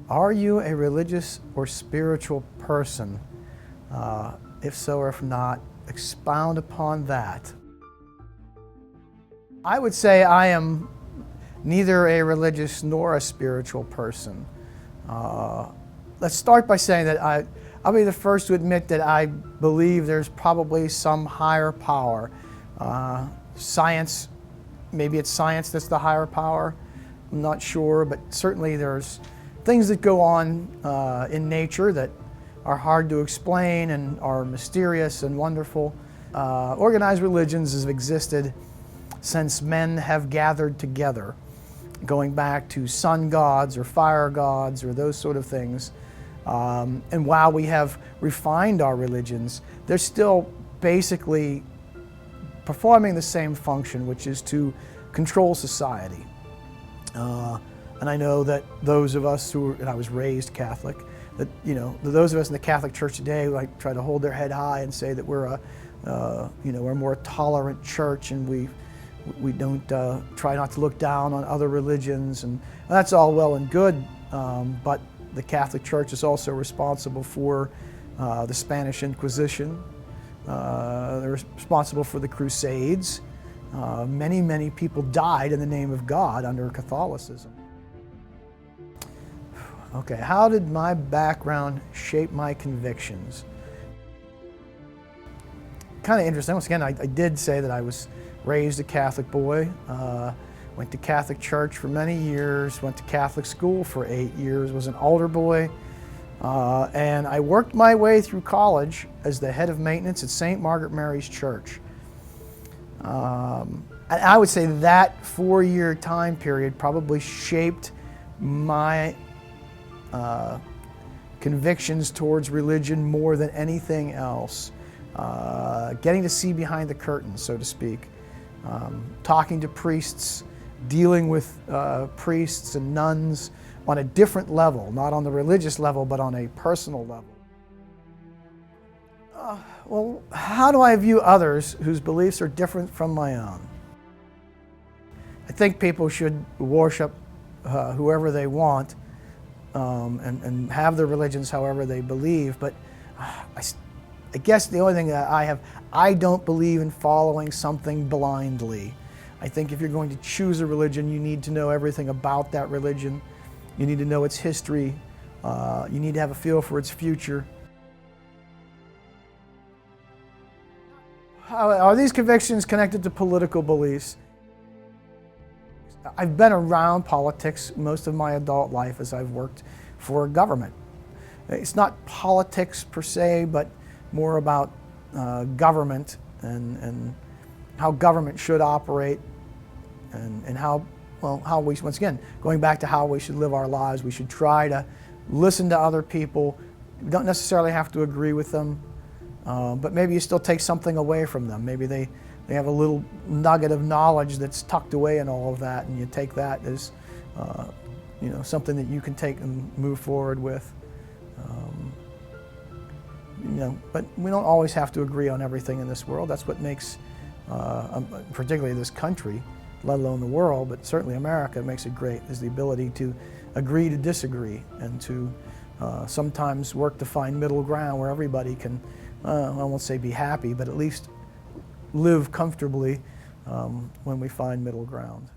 Are you a religious or spiritual person? If so or if not, expound upon that. I would say I am neither a religious nor a spiritual person. Let's start by saying that I'll be the first to admit that I believe there's probably some higher power. Science, maybe it's science that's the higher power. I'm not sure, but certainly there's things that go on in nature that are hard to explain and are mysterious and wonderful. Organized religions have existed since men have gathered together, going back to sun gods or fire gods or those sort of things. And while we have refined our religions, they're still basically performing the same function, which is to control society. And I know that those of us and I was raised Catholic, that those of us in the Catholic Church today like try to hold their head high and say that we're we're a more tolerant church, and we don't try not to look down on other religions, and that's all well and good. But the Catholic Church is also responsible for the Spanish Inquisition. They're responsible for the Crusades. Many people died in the name of God under Catholicism. Okay, how did my background shape my convictions? Kind of interesting. Once again, I did say that I was raised a Catholic boy. Went to Catholic church for many years, went to Catholic school for 8 years, was an altar boy, and I worked my way through college as the head of maintenance at St. Margaret Mary's Church. I would say that 4-year time period probably shaped my convictions towards religion more than anything else. Getting to see behind the curtain, so to speak. Talking to priests, dealing with priests and nuns on a different level, not on the religious level, but on a personal level. Well, how do I view others whose beliefs are different from my own? I think people should worship whoever they want and have their religions however they believe, but I guess the only thing that I don't believe in following something blindly. I think if you're going to choose a religion, you need to know everything about that religion. You need to know its history. You need to have a feel for its future. Are these convictions connected to political beliefs? I've been around politics most of my adult life as I've worked for government. It's not politics per se, but more about government and how government should operate and how we, once again, going back to how we should live our lives, we should try to listen to other people. You don't necessarily have to agree with them, but maybe you still take something away from them. Maybe they have a little nugget of knowledge that's tucked away in all of that, and you take that as something that you can take and move forward with. But we don't always have to agree on everything in this world. That's what makes, particularly this country, let alone the world, but certainly America, makes it great, is the ability to agree to disagree and to sometimes work to find middle ground where everybody can, I won't say be happy, but at least live comfortably when we find middle ground.